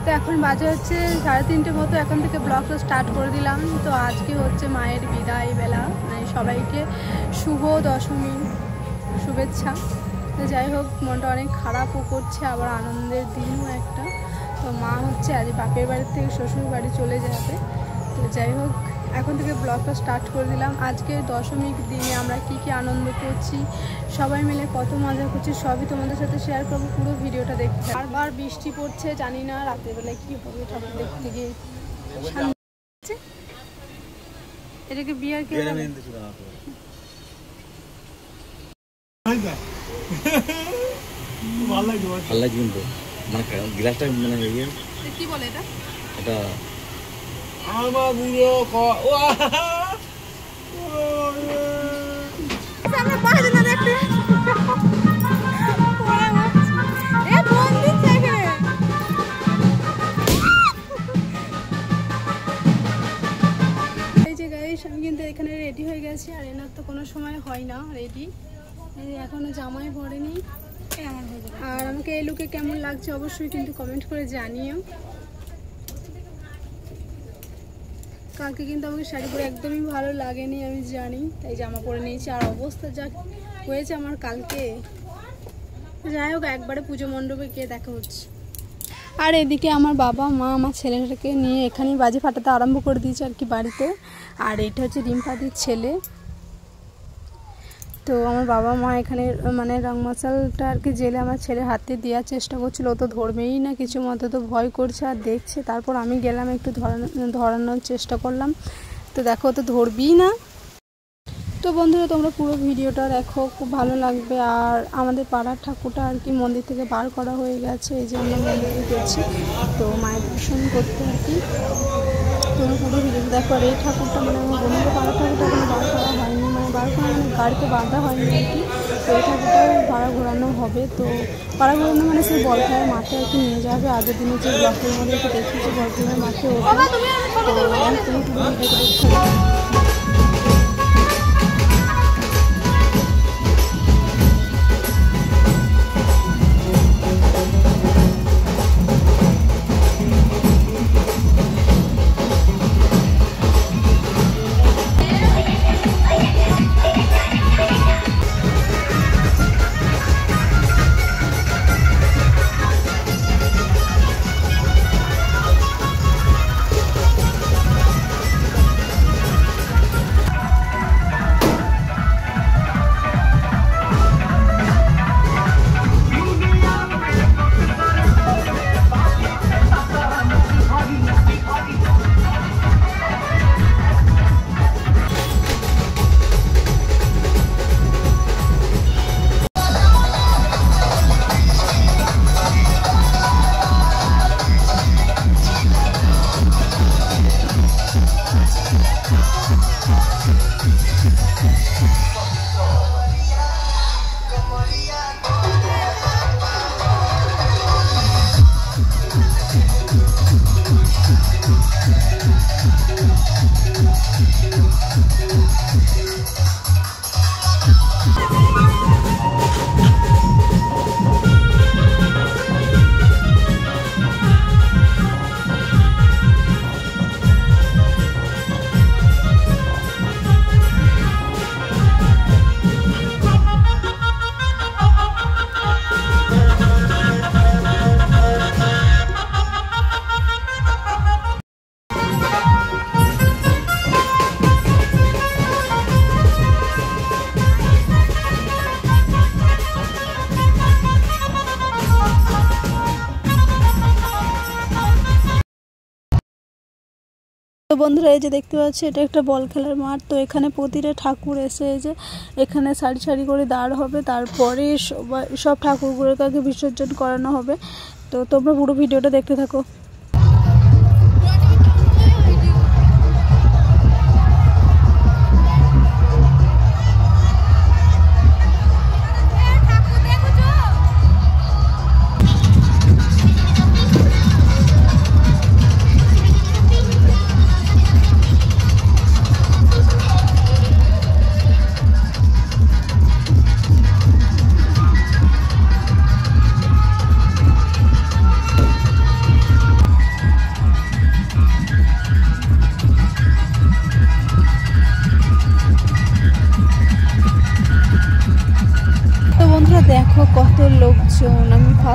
তো এখন বাজে হচ্ছে 3:30 মতো, এখন থেকে ব্লগটা স্টার্ট করে দিলাম। তো আজকে হচ্ছে মায়ের বিদায় বেলা, মানে সবাইকে শুভ দশমী শুভেচ্ছা। তো যাই হোক, মনটা অনেক খারাপও করছে, আবার আনন্দের দিনও একটা। তো মা হচ্ছে আজ বাপের বাড়ি থেকে শ্বশুর বাড়ি চলে যাবে। তো যাই হোক, এখন থেকে ব্লগটা স্টার্ট করে দিলাম। আজকে দশমীর দিনে আমরা কি কি আনন্দ করছি, সবাই মিলে কত মজা করছি, সবই তোমাদের সাথে শেয়ার করবো। পুরো ভিডিওটা দেখতে। বারবার বৃষ্টি পড়ছে, জানি না রাতের বেলায় কি হবে ঠাকুর দেখতে গিয়ে। এটাকে বিয়ার কে কি বলে এটা? এটা আমি কিন্তু এখানে রেডি হয়ে গেছি, আর এনার তো কোনো সময় হয় না রেডি, এখনো জামাই পড়েনি। আর আমাকে এই লুকে কেমন লাগছে অবশ্যই কিন্তু কমেন্ট করে জানিও। কালকে কিন্তু আমাকে শাড়ি পরে একদমই ভালো লাগেনি, আমি জানি, তাই জামা পরে নিয়েছি। আর অবস্থা যা হয়েছে আমার কালকে, যাই হোক একবারে পুজো মণ্ডপে গিয়ে দেখা হচ্ছে। আর এদিকে আমার বাবা মা আমার ছেলেটাকে নিয়ে এখানেই বাজি ফাটাতে আরম্ভ করে দিয়েছে আর কি বাড়িতে। আর এটা হচ্ছে রিম্পাদির ছেলে। তো আমার বাবা মা এখানে মানে রং মশালটা আর কি জেলে আমার ছেলে হাতে দেওয়ার চেষ্টা করছিল, ও তো ধরবেই না কিছু মতো, তো ভয় করছে আর দেখছে। তারপর আমি গেলাম একটু ধরানোর চেষ্টা করলাম, তো দেখো তো ধরবেই না। তো বন্ধুরা তোমরা পুরো ভিডিওটা দেখো, খুব ভালো লাগবে। আর আমাদের পাড়ার ঠাকুরটা আর কি মন্দির থেকে বার করা হয়ে গেছে, এই যে আমরা মন্দিরে গেছি তো মায়ের দর্শন করতে আর কি। তোমরা পুরো ভিডিওটা দেখো। আর এই ঠাকুরটা মানে আমার বোনের পাড়ার ঠাকুরটা এখনো বার করা হয়নি, মানে বার করা মানে গাড়িতে বাঁধা হয়নি আর কি। তো এই ঠাকুরটাও ভাড়া ঘোরানো হবে। তো পাড়া ঘোরানো মানে সেই বলখায়ের মাঠে আর কি নিয়ে যাবে। আগের দিনে যে ব্লকের মধ্যে একটু দেখেছি বলখায়ের মাঠে ওঠে। তো তুমি পুরো ভিডিওটা দেখতে হবে। তো বন্ধুরা এই যে দেখতে পাচ্ছি এটা একটা বল খেলার মাঠ। তো এখানে প্রতিটা ঠাকুর এসে এই যে এখানে সারি সারি করে দাঁড় হবে, তারপরে সব ঠাকুরগুলোকে আগে বিসর্জন করানো হবে। তো তোমরা পুরো ভিডিওটা দেখতে থাকো।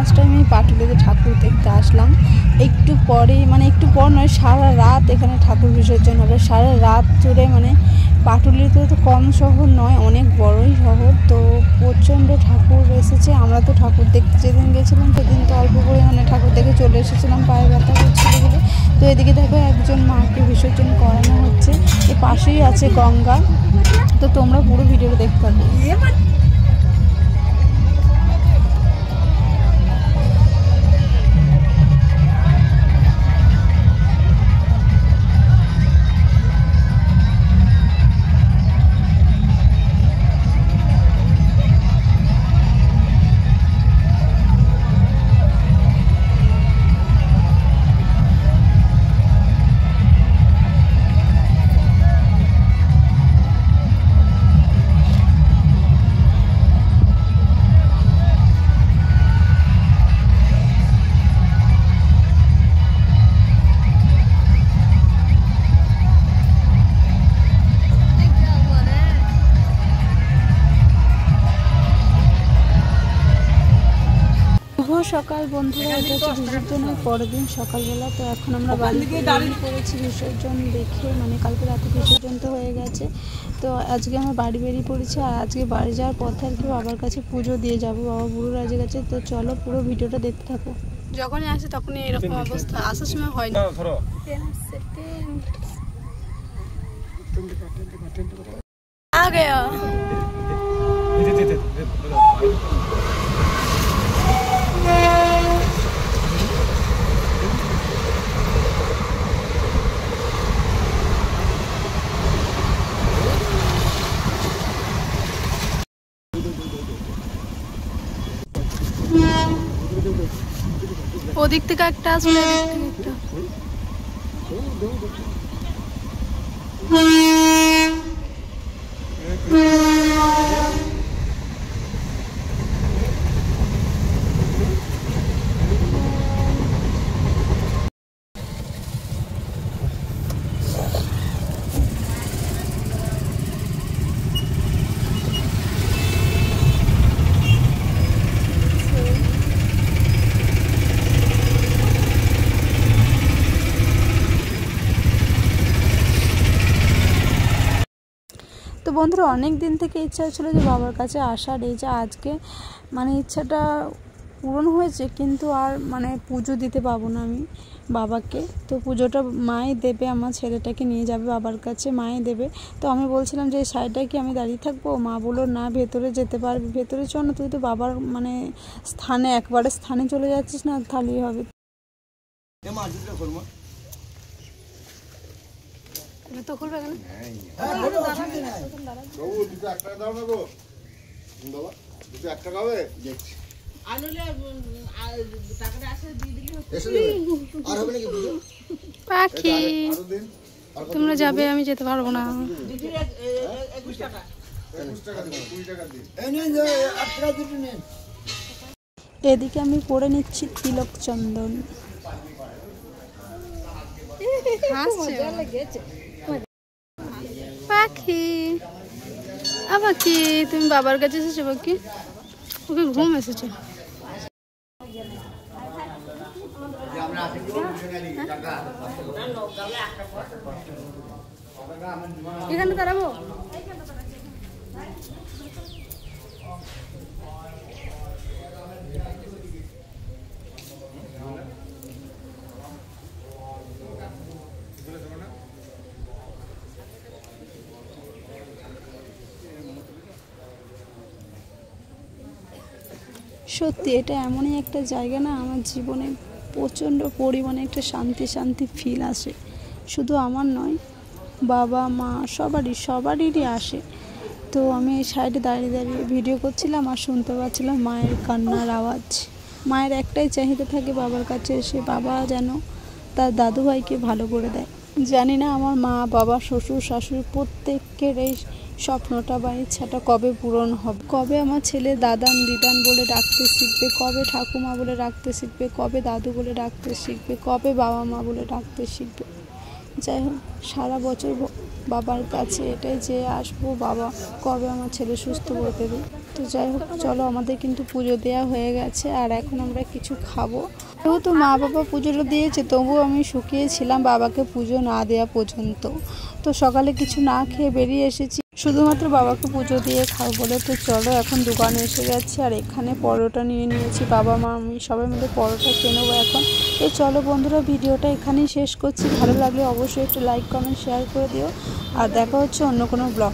ফার্স্ট টাইম এই পাটুলিতে ঠাকুর দেখতে আসলাম। একটু পরেই মানে একটু পর নয়, সারা রাত এখানে ঠাকুর বিসর্জন হবে। সারা রাত জুড়ে মানে পাটুলিতে তো কম শহর নয়, অনেক বড়ই শহর। তো প্রচণ্ড ঠাকুর এসেছে। আমরা তো ঠাকুর দেখতে যেদিন গেছিলাম সেদিন তো অল্প পরিমাণে ঠাকুর দেখে চলে এসেছিলাম, পায়ে ব্যথা করছিল বলে। তো এদিকে দেখো একজন মাকে বিসর্জন করানো হচ্ছে, এর পাশেই আছে গঙ্গা। তো তোমরা পুরো ভিডিওটা দেখতে পাবে। সকাল বন্ধুরা, এটা হচ্ছে বিসর্জনের পরের দিন সকালবেলা। তো এখন আমরা বাড়ি করেছি বিসর্জন দেখে, মানে কালকে রাতে বিসর্জন তো হয়ে গেছে। তো আজকে আমরা বাড়ি বেরিয়ে পড়েছি, আর আজকে বাড়ি যাওয়ার পথে আর কি বাবার কাছে পুজো দিয়ে যাবো, বাবা বুড়ো রাজের কাছে। তো চলো পুরো ভিডিওটা দেখতে থাকো। যখনই আসে তখনই এরকম অবস্থা, আসার সময় হয় না। आ गया। ওদিক থেকে একটা আসলে তো বন্ধুরা অনেক দিন থেকে ইচ্ছা ছিল যে বাবার কাছে আসার, এই যে আজকে মানে ইচ্ছাটা পূরণ হয়েছে। কিন্তু আর মানে পুজো দিতে পাবো না আমি বাবাকে। তো পুজোটা মাই দেবে, আমার ছেলেটাকে নিয়ে যাবে বাবার কাছে, মাই দেবে। তো আমি বলছিলাম যে এই সাইডটায় কি আমি দাঁড়িয়ে থাকবো? মা বললো না, ভেতরে যেতে পারবি, ভেতরে চ না, তুই তো বাবার মানে স্থানে একবারে স্থানে চলে যাচ্ছিস না, তাহলেই হবে। তো খুলবে কেন? পাখি তোমরা যাবে, আমি যেতে পারবো না। এদিকে আমি পরে নিচ্ছি তিলক চন্দন। পাখি আবার কি তুমি বাবার কাছে এসেছো? বাকি ওকে ঘুম এসেছে। এখানে দাঁড়াবো। সত্যি এটা এমনই একটা জায়গা না, আমার জীবনে প্রচণ্ড পরিমাণে একটা শান্তি ফিল আসে। শুধু আমার নয়, বাবা মা সবারই আসে। তো আমি এই সাইডে দাঁড়িয়ে ভিডিও করছিলাম আর শুনতে পাচ্ছিলাম মায়ের কান্নার আওয়াজ। মায়ের একটাই চাহিদা থাকে বাবার কাছে এসে বাবা যেন তার দাদুভাইকে ভালো করে দেয়। জানি না আমার মা বাবা শ্বশুর শাশুড়ি প্রত্যেকের এই স্বপ্নটা বা ইচ্ছাটা কবে পূরণ হবে, কবে আমার ছেলে দাদান দিদান বলে ডাকতে শিখবে, কবে ঠাকুমা বলে ডাকতে শিখবে, কবে দাদু বলে ডাকতে শিখবে, কবে বাবা মা বলে ডাকতে শিখবে। যাই হোক, সারা বছর বাবার কাছে, এটাই যে আসবো বাবা কবে আমার ছেলে সুস্থ করে দেবে। তো যাই হোক, চলো, আমাদের কিন্তু পুজো দেওয়া হয়ে গেছে আর এখন আমরা কিছু খাবো। যেহেতু মা বাবা পুজোটা দিয়েছে, তবুও আমি শুকিয়েছিলাম বাবাকে পুজো না দেওয়া পর্যন্ত। তো সকালে কিছু না খেয়ে বেরিয়ে এসেছি শুধুমাত্র বাবাকে পুজো দিয়ে খাও বলে। তো চলো, এখন দোকানে এসে গেছি আর এখানে পরোটা নিয়ে নিয়েছি, বাবা মা আমি সবাই মিলে পরোটা খেয়ে নেবো এখন। এই চলো বন্ধুরা, ভিডিওটা এখানেই শেষ করছি। ভালো লাগলে অবশ্যই একটু লাইক কমেন্ট শেয়ার করে দিও আর দেখা হচ্ছে অন্য কোনো ব্লগ।